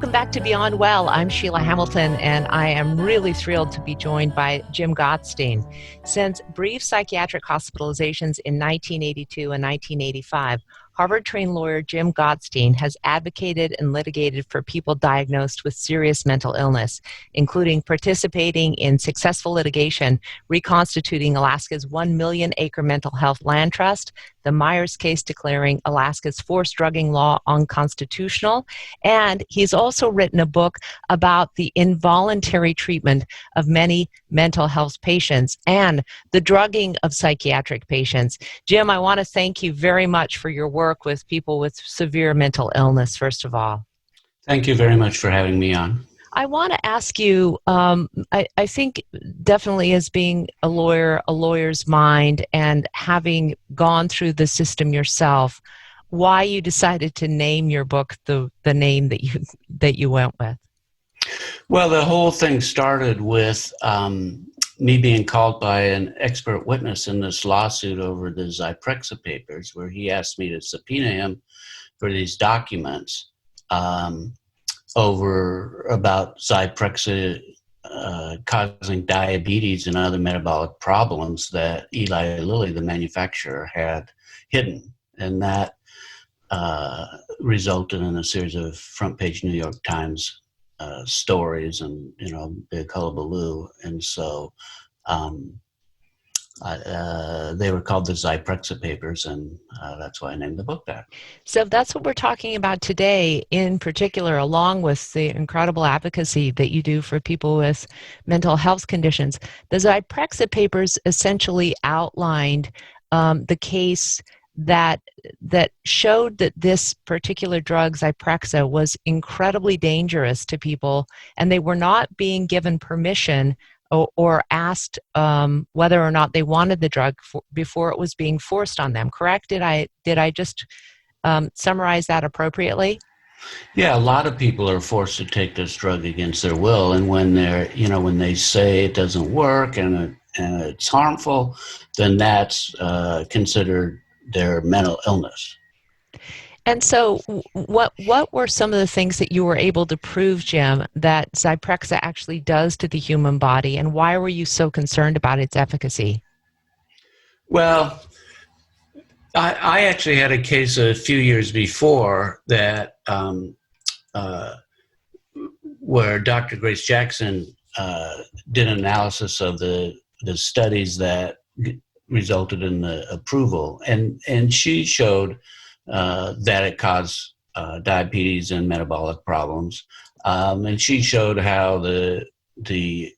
Welcome back to Beyond Well. I'm Sheila Hamilton, and I am really thrilled to be joined by Jim Gottstein. Since brief psychiatric hospitalizations in 1982 and 1985, Harvard-trained lawyer Jim Gottstein has advocated and litigated for people diagnosed with serious mental illness, including participating in successful litigation, reconstituting Alaska's 1 million acre mental health land trust, the Myers case declaring Alaska's forced drugging law unconstitutional, and he's also written a book about the involuntary treatment of many mental health patients and the drugging of psychiatric patients. Jim, I want to thank you very much for your work with people with severe mental illness, first of all. Thank you very much for having me on. I want to ask you, I think definitely as being a lawyer, a lawyer's mind, and having gone through the system yourself, why you decided to name your book the name that you went with. Well, the whole thing started with me being called by an expert witness in this lawsuit over the Zyprexa Papers, where he asked me to subpoena him for these documents over about Zyprexa causing diabetes and other metabolic problems that Eli Lilly, the manufacturer, had hidden. And that resulted in a series of front-page New York Times stories and, big hullabaloo. And so they were called the Zyprexa Papers, and that's why I named the book that. So that's what we're talking about today, in particular, along with the incredible advocacy that you do for people with mental health conditions. The Zyprexa Papers essentially outlined the case that showed that this particular drug, Zyprexa, was incredibly dangerous to people, and they were not being given permission or asked whether or not they wanted the drug before it was being forced on them. Correct? Did I just summarize that appropriately? Yeah, a lot of people are forced to take this drug against their will, and when when they say it doesn't work and it's harmful, then that's considered their mental illness. And so what were some of the things that you were able to prove, Jim, that Zyprexa actually does to the human body, and why were you so concerned about its efficacy? Well, I actually had a case a few years before that where Dr. Grace Jackson did an analysis of the studies that resulted in the approval, and she showed that it caused diabetes and metabolic problems, and she showed how the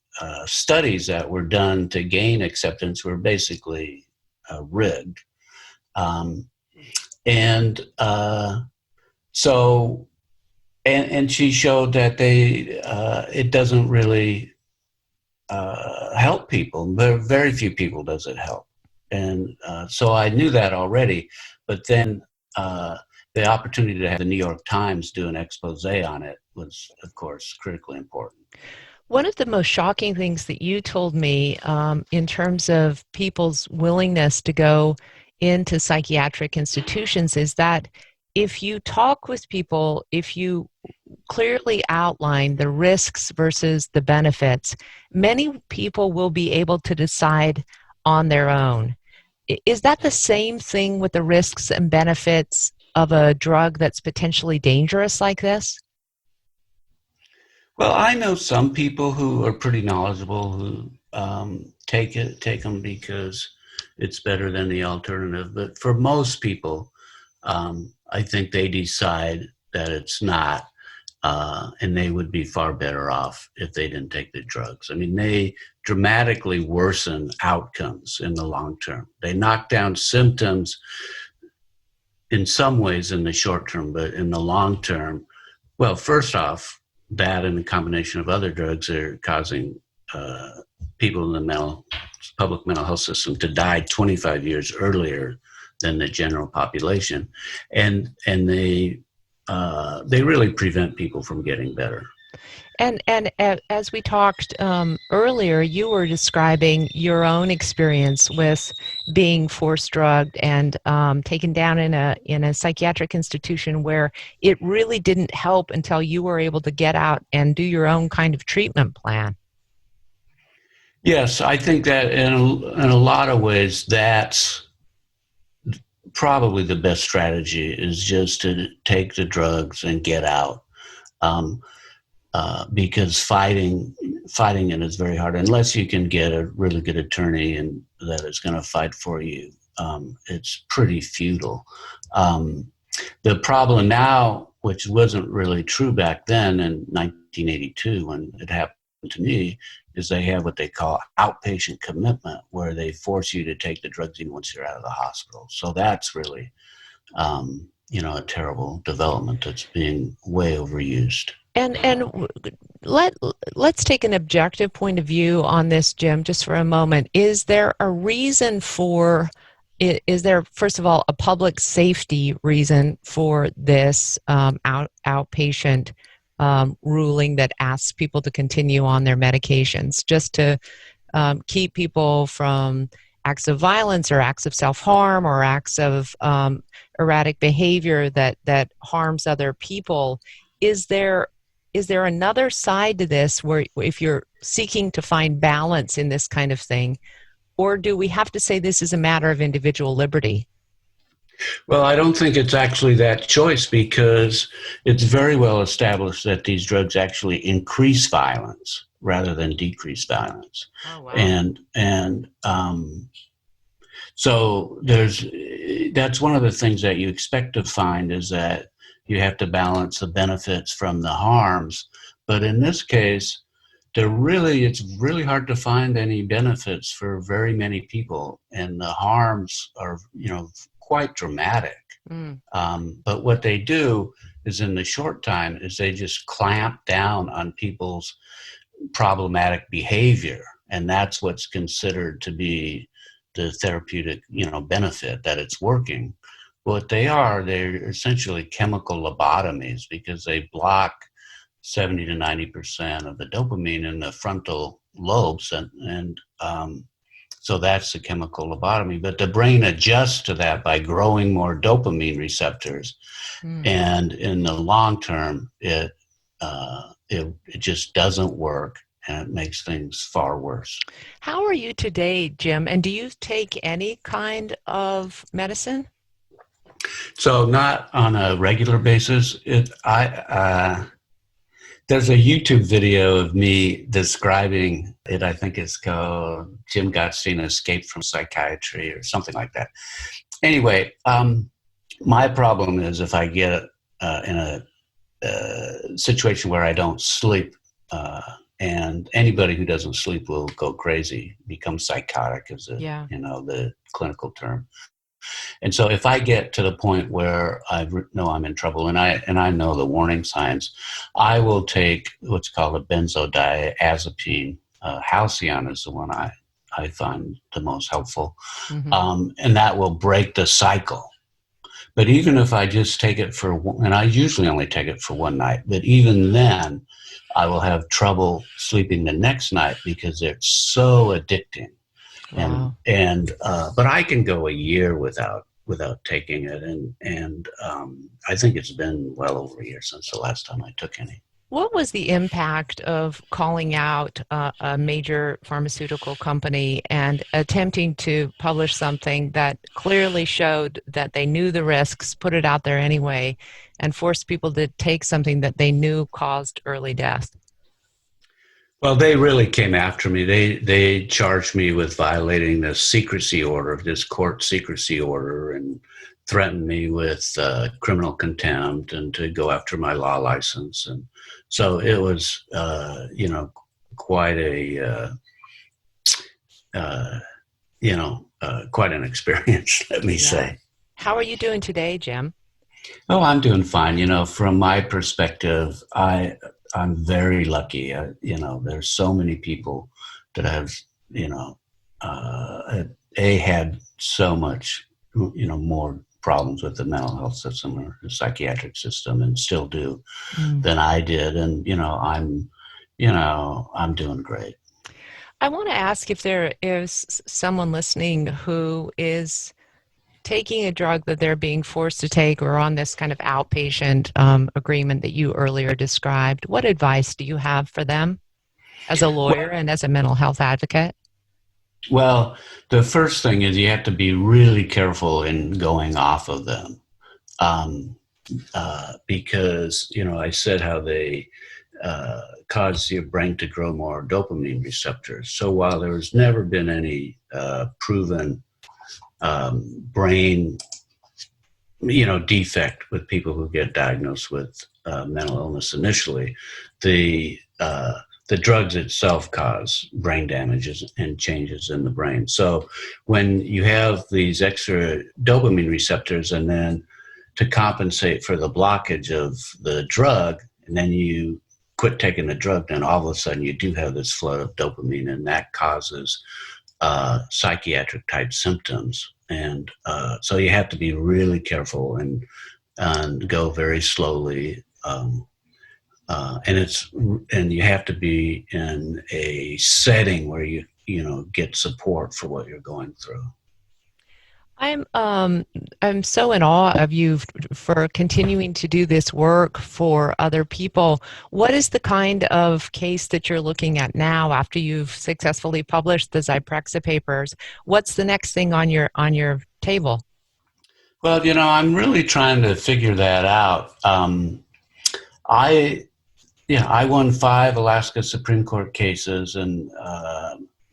studies that were done to gain acceptance were basically rigged, and she showed that it doesn't really help people. Very few people does it help. And so I knew that already, but then the opportunity to have the New York Times do an expose on it was, of course, critically important. One of the most shocking things that you told me in terms of people's willingness to go into psychiatric institutions is that if you talk with people, if you clearly outline the risks versus the benefits, many people will be able to decide on their own. Is that the same thing with the risks and benefits of a drug that's potentially dangerous like this? Well, I know some people who are pretty knowledgeable who take them because it's better than the alternative. But for most people, I think they decide that it's not, and they would be far better off if they didn't take the drugs. I mean, they dramatically worsen outcomes in the long term. They knock down symptoms in some ways in the short term, but in the long term, well, first off, that and a combination of other drugs are causing people in the public mental health system to die 25 years earlier than the general population, and they really prevent people from getting better. As we talked earlier, you were describing your own experience with being force drugged and taken down in a psychiatric institution where it really didn't help until you were able to get out and do your own kind of treatment plan. Yes, I think that in a lot of ways, that's probably the best strategy, is just to take the drugs and get out. Because fighting it is very hard unless you can get a really good attorney and that is going to fight for you. It's pretty futile. The problem now, which wasn't really true back then in 1982 when it happened to me, is they have what they call outpatient commitment, where they force you to take the drugs even once you're out of the hospital. So that's really, a terrible development that's being way overused. And let's take an objective point of view on this, Jim, just for a moment. Is there a reason for, is there, first of all, a public safety reason for this outpatient ruling that asks people to continue on their medications, just to keep people from acts of violence or acts of self-harm or acts of erratic behavior that harms other people? Is there another side to this where if you're seeking to find balance in this kind of thing, or do we have to say this is a matter of individual liberty? Well, I don't think it's actually that choice, because it's very well established that these drugs actually increase violence rather than decrease violence. Oh, wow. And so that's one of the things that you expect to find, is that you have to balance the benefits from the harms. But in this case, it's really hard to find any benefits for very many people, and the harms are, quite dramatic. But what they do is, in the short time, is they just clamp down on people's problematic behavior, and that's what's considered to be the therapeutic, benefit, that it's working. What they're essentially chemical lobotomies, because they block 70 to 90% of the dopamine in the frontal lobes, and so that's the chemical lobotomy. But the brain adjusts to that by growing more dopamine receptors, and in the long term, it just doesn't work, and it makes things far worse. How are you today, Jim? And do you take any kind of medicine? So not on a regular basis. There's a YouTube video of me describing it. I think it's called Jim Gottstein Escape from Psychiatry or something like that. Anyway, my problem is if I get in a situation where I don't sleep, and anybody who doesn't sleep will go crazy, become psychotic is the clinical term. And so if I get to the point where I know I'm in trouble, and I know the warning signs, I will take what's called a benzodiazepine. Halcyon is the one I find the most helpful. And that will break the cycle. But even if I just take it and I usually only take it for one night, but even then I will have trouble sleeping the next night because it's so addicting. Wow. But I can go a year without taking it, and I think it's been well over a year since the last time I took any. What was the impact of calling out a major pharmaceutical company and attempting to publish something that clearly showed that they knew the risks, put it out there anyway, and forced people to take something that they knew caused early death? Well, they really came after me. They charged me with violating the secrecy order, this court secrecy order, and threatened me with criminal contempt and to go after my law license. And so it was, quite quite an experience, let me say. How are you doing today, Jim? Oh, I'm doing fine. From my perspective, I'm very lucky. There's so many people that have, had so much, more problems with the mental health system or the psychiatric system, and still do, than I did. And, I'm I'm doing great. I want to ask if there is someone listening who is taking a drug that they're being forced to take or on this kind of outpatient agreement that you earlier described. What advice do you have for them as a lawyer and as a mental health advocate? Well, the first thing is you have to be really careful in going off of them. Because, I said how they cause your brain to grow more dopamine receptors. So while there's never been any proven brain, defect with people who get diagnosed with mental illness initially, the drugs itself cause brain damages and changes in the brain. So when you have these extra dopamine receptors, and then to compensate for the blockage of the drug, and then you quit taking the drug, then all of a sudden you do have this flood of dopamine, and that causes psychiatric type symptoms. And so you have to be really careful and go very slowly. And you have to be in a setting where you get support for what you're going through. I'm so in awe of you for continuing to do this work for other people. What is the kind of case that you're looking at now after you've successfully published the Zyprexa Papers? What's the next thing on your table? Well, I'm really trying to figure that out. I won 5 Alaska Supreme Court cases, and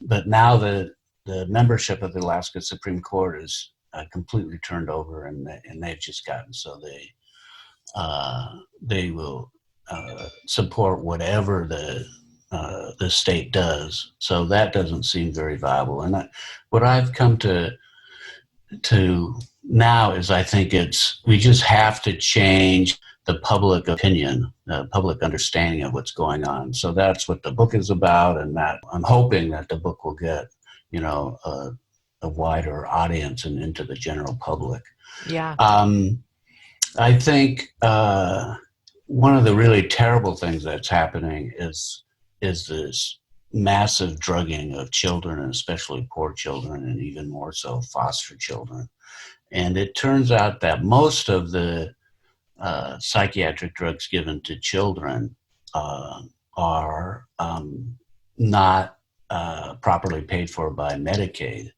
but now the membership of the Alaska Supreme Court is completely turned over, and they've just gotten so they will support whatever the state does. So that doesn't seem very viable. And what I've come to now is I think we just have to change the public opinion, the public understanding of what's going on. So that's what the book is about, and that I'm hoping that the book will get, a wider audience and into the general public. Yeah. I think one of the really terrible things that's happening is this massive drugging of children, and especially poor children, and even more so foster children. And it turns out that most of the psychiatric drugs given to children are not properly paid for by Medicaid.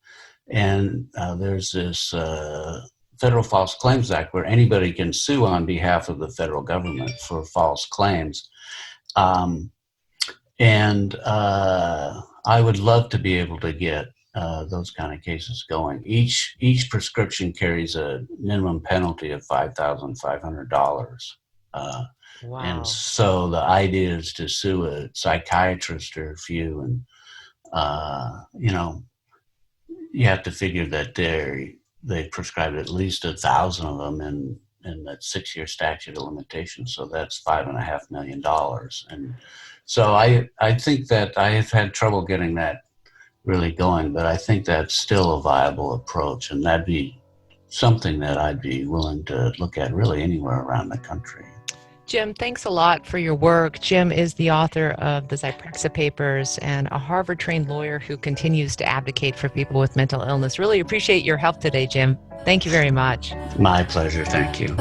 And there's this Federal False Claims Act where anybody can sue on behalf of the federal government for false claims. And I would love to be able to get those kind of cases going. Each prescription carries a minimum penalty of $5,500. Wow. And so the idea is to sue a psychiatrist or a few, and you have to figure that they prescribed at least 1,000 of them in that 6-year statute of limitations. So that's $5.5 million. And so I think that I have had trouble getting that really going, but I think that's still a viable approach, and that'd be something that I'd be willing to look at really anywhere around the country. Jim, thanks a lot for your work. Jim is the author of the Zyprexa Papers and a Harvard-trained lawyer who continues to advocate for people with mental illness. Really appreciate your help today, Jim. Thank you very much. My pleasure. Thank you.